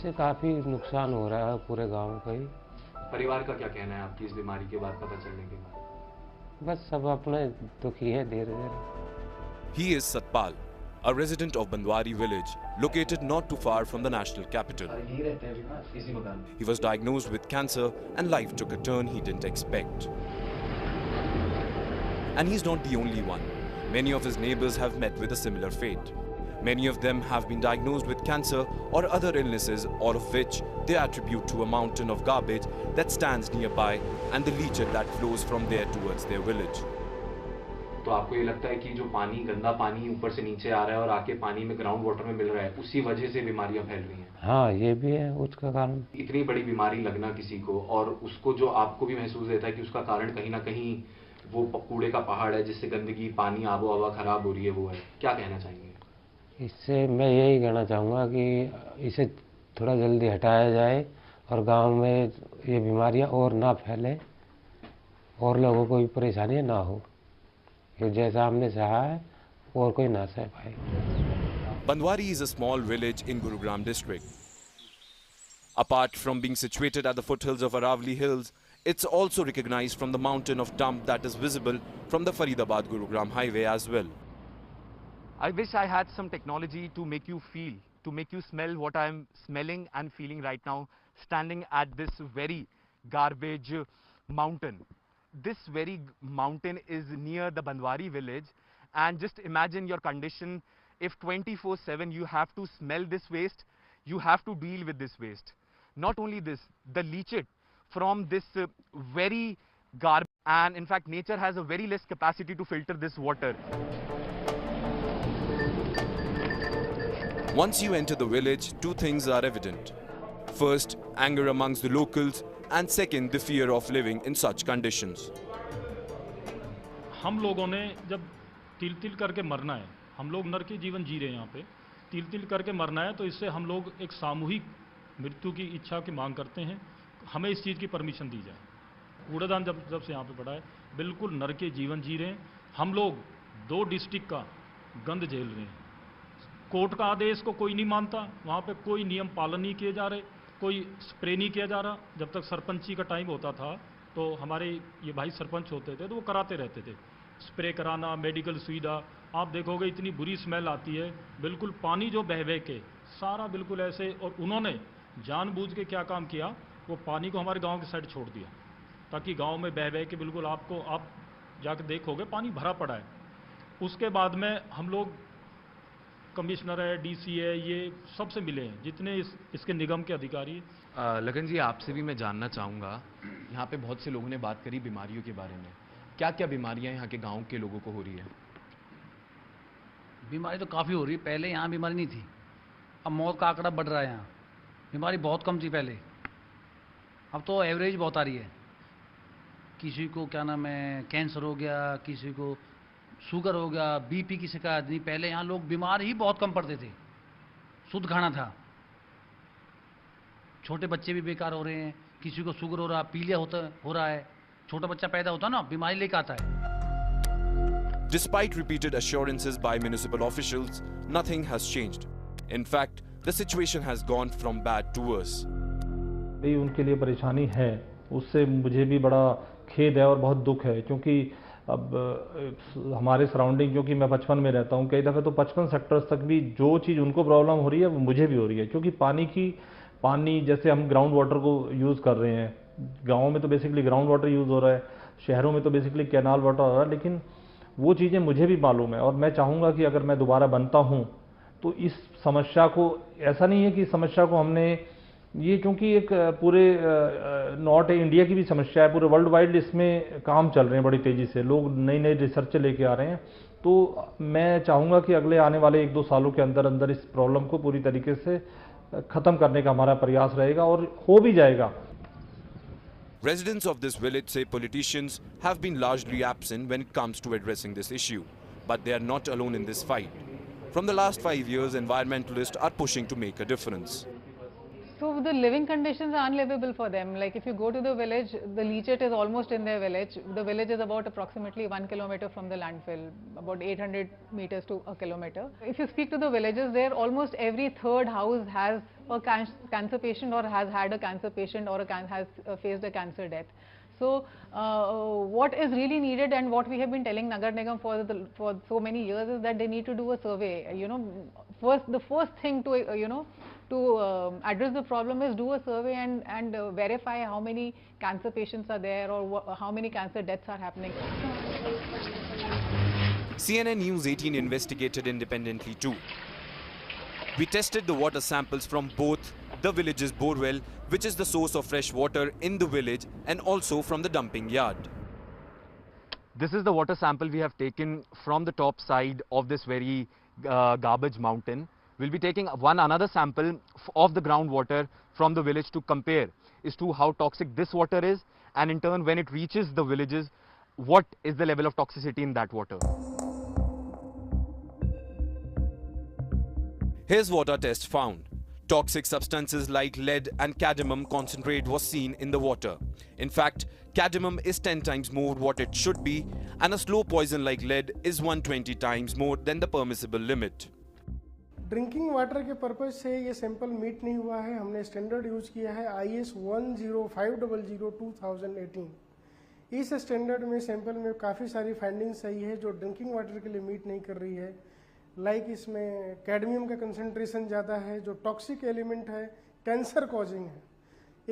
इससे काफ़ी नुकसान हो रहा है पूरे गांव का ही। परिवार का क्या कहना है आपकी इस बीमारी के बाद, पता चलने के बाद? बस सब अपने दुखी है धीरे धीरे। He is Satpal, a resident of Bandwari village, located not too far from the national capital. He was diagnosed with cancer and life took a turn he didn't expect. And he's not the only one. Many of his neighbors have met with a similar fate. Many of them have been diagnosed with cancer or other illnesses, all of which they attribute to a mountain of garbage that stands nearby and the leachate that flows from there towards their village. तो आपको ये लगता है कि जो पानी, गंदा पानी ऊपर से नीचे आ रहा है और आके पानी में ग्राउंड वाटर में मिल रहा है, उसी वजह से बीमारियां फैल रही हैं? हाँ, ये भी है उसका कारण। इतनी बड़ी बीमारी लगना किसी को, और उसको जो आपको भी महसूस देता है कि उसका कारण कहीं ना कहीं वो कूड़े का पहाड़ है जिससे गंदगी, पानी, आबो हवा खराब हो रही है, वो है। क्या कहना चाहेंगे इससे? मैं यही कहना चाहूँगा कि इसे थोड़ा जल्दी हटाया जाए और गांव में ये बीमारियां और ना फैले और लोगों को भी परेशानियां ना हो। कि जैसा हमने सहा है और कोई ना सह पाए। Bandwari is a small village in Gurugram district. Apart from being situated at the foothills of Aravali Hills, it's also recognized from the mountain of dump that is visible from the Faridabad-Gurugram highway as well. I wish I had some technology to make you feel, to make you smell what I'm smelling and feeling right now, standing at this very garbage mountain. This very mountain is near the Bandwari village, and just imagine your condition if 24/7 you have to smell this waste, you have to deal with this waste. Not only this, the leachate from this very garbage, and in fact nature has a very less capacity to filter this water. Once you enter the village, two things are evident. First, anger amongst the locals, and second, the fear of living in such conditions. हम लोगों ने जब तिल तिल करके मरना है, हम लोग नर के जीवन जी रहे हैं यहाँ पे, तिल तिल करके मरना है, तो इससे हम लोग एक सामूहिक मृत्यु की इच्छा की मांग करते हैं। हमें इस चीज़ की परमिशन दी जाए। कूड़ादान जब से यहाँ पे पड़ा है, बिल्कुल नर के जीवन जी रहे हैं। हम लोग 2 डिस्ट्रिक्ट का गंद झेल रहे हैं। कोर्ट का आदेश को कोई नहीं मानता, वहाँ पे कोई नियम पालन नहीं किए जा रहे, कोई स्प्रे नहीं किया जा रहा। जब तक सरपंची का टाइम होता था तो हमारे ये भाई सरपंच होते थे तो वो कराते रहते थे, स्प्रे कराना, मेडिकल सुविधा। आप देखोगे इतनी बुरी स्मेल आती है, बिल्कुल पानी जो बह बह के सारा बिल्कुल ऐसे। और उन्होंने जानबूझ के क्या काम किया, वो पानी को हमारे गांव के साइड छोड़ दिया, ताकि गांव में बह बह के बिल्कुल आप जाकर देखोगे पानी भरा पड़ा है। उसके बाद में हम लोग कमिश्नर है, डीसी है, ये सबसे मिले हैं जितने इसके निगम के अधिकारी हैं। लगन जी, आपसे भी मैं जानना चाहूँगा, यहाँ पे बहुत से लोगों ने बात करी बीमारियों के बारे में। क्या क्या बीमारियाँ यहाँ के गांव के लोगों को हो रही है? बीमारी तो काफ़ी हो रही है। पहले यहाँ बीमारी नहीं थी, अब मौत का आंकड़ा बढ़ रहा है। यहाँ बीमारी बहुत कम थी पहले, अब तो एवरेज बहुत आ रही है। किसी को क्या नाम है कैंसर हो गया, किसी को शुगर हो गया, बीपी की शिकायत नहीं। पहले यहाँ लोग बीमार ही बहुत कम पड़ते थे, शुद्ध खाना था। छोटे बच्चे भी बेकार हो रहे हैं, किसी को शुगर हो रहा, पीलिया हो रहा है। छोटा बच्चा पैदा होता है ना, बीमारी लेकर आता है। Despite repeated assurances by municipal officials, nothing has changed. In fact, the situation has gone from bad to worse. उनके लिए परेशानी है, उससे मुझे भी बड़ा खेद है और बहुत दुख है, क्योंकि अब हमारे सराउंडिंग, क्योंकि मैं 55 में रहता हूँ, कई दफ़े तो 55 सेक्टर्स तक भी जो चीज़ उनको प्रॉब्लम हो रही है वो मुझे भी हो रही है। क्योंकि पानी जैसे हम ग्राउंड वाटर को यूज़ कर रहे हैं, गाँव में तो बेसिकली ग्राउंड वाटर यूज़ हो रहा है, शहरों में तो बेसिकली कैनाल वाटर हो रहा है, लेकिन वो चीज़ें मुझे भी मालूम है। और मैं चाहूँगा कि अगर मैं दोबारा बनता हूँ तो इस समस्या को, ऐसा नहीं है कि समस्या को हमने ये, क्योंकि एक पूरे नॉट इंडिया की भी समस्या है, पूरे वर्ल्ड वाइड इसमें काम चल रहे हैं बड़ी तेज़ी से, लोग नई नई रिसर्च लेके आ रहे हैं। तो मैं चाहूँगा कि अगले आने वाले 1-2 सालों के अंदर अंदर इस प्रॉब्लम को पूरी तरीके से ख़त्म करने का हमारा प्रयास रहेगा, और हो भी जाएगा। Residents of this village say politicians have been largely absent when it comes to addressing this issue, but they are not alone in this fight. From the last 5 years, environmentalists are pushing to make a difference. So the living conditions are unlivable for them. Like if you go to the village, the leachate is almost in their village. The village is about approximately 1 kilometer from the landfill, about 800 meters to a kilometer. If you speak to the villagers there, almost every third house has a cancer patient or has had a cancer patient or has faced a cancer death. So what is really needed and what we have been telling Nagar Nigam for so many years is that they need to do a survey. You know, the first thing to to address the problem is do a survey and verify how many cancer patients are there or how many cancer deaths are happening. CNN News 18 investigated independently too. We tested the water samples from both the village's borewell, which is the source of fresh water in the village, and also from the dumping yard. This is the water sample we have taken from the top side of this very garbage mountain. We'll be taking another sample of the groundwater from the village to compare as to how toxic this water is, and in turn when it reaches the villages, what is the level of toxicity in that water. Here's what our test found. Toxic substances like lead and cadmium concentrate was seen in the water. In fact, cadmium is 10 times more what it should be, and a slow poison like lead is 120 times more than the permissible limit. Drinking water के purpose से ये sample meet नहीं हुआ है। हमने standard use किया है IS 10500-2018। इस स्टैंडर्ड में सैंपल में काफ़ी सारी फाइंडिंग्स आई है जो ड्रिंकिंग वाटर के लिए मीट नहीं कर रही है। लाइक इसमें कैडमियम का कंसंट्रेशन ज़्यादा है, जो टॉक्सिक एलिमेंट है, कैंसर कॉजिंग है।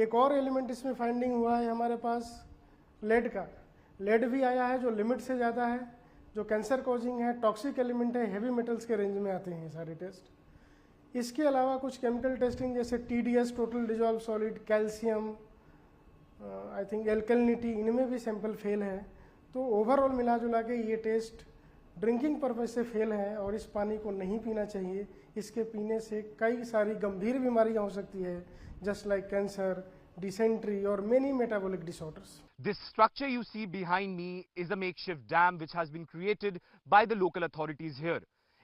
एक और एलिमेंट इसमें फाइंडिंग हुआ है हमारे पास लेड का। लेड भी आया है जो लिमिट से ज़्यादा है, जो कैंसर कॉजिंग है, टॉक्सिक एलिमेंट है, हेवी मेटल्स के रेंज में आते हैं सारे टेस्ट। इसके अलावा कुछ केमिकल टेस्टिंग जैसे TDS total dissolve solid, calcium, I think alkalinity, इनमें भी सैंपल फेल है। तो ओवरऑल मिला जुला के ये टेस्ट ड्रिंकिंग पर्पज से फेल है और इस पानी को नहीं पीना चाहिए। इसके पीने से कई सारी गंभीर बीमारियां हो सकती है, just like cancer, dysentery or many metabolic disorders. This structure you see behind me is a makeshift dam which has been created by the local authorities here.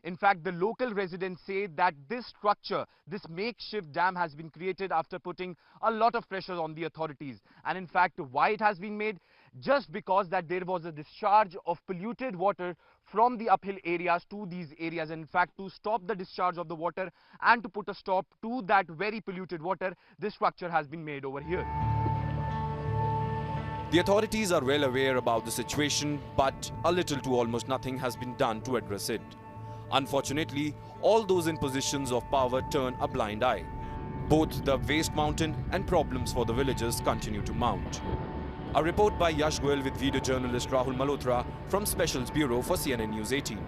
In fact, the local residents say that this structure, this makeshift dam has been created after putting a lot of pressure on the authorities. And in fact, why it has been made? Just because that there was a discharge of polluted water from the uphill areas to these areas. And in fact, to stop the discharge of the water and to put a stop to that very polluted water, this structure has been made over here. The authorities are well aware about the situation, but a little to almost nothing has been done to address it. Unfortunately, all those in positions of power turn a blind eye. Both the waste mountain and problems for the villagers continue to mount. A report by Yash Goyal with video journalist Rahul Malhotra from Specials Bureau for CNN News 18.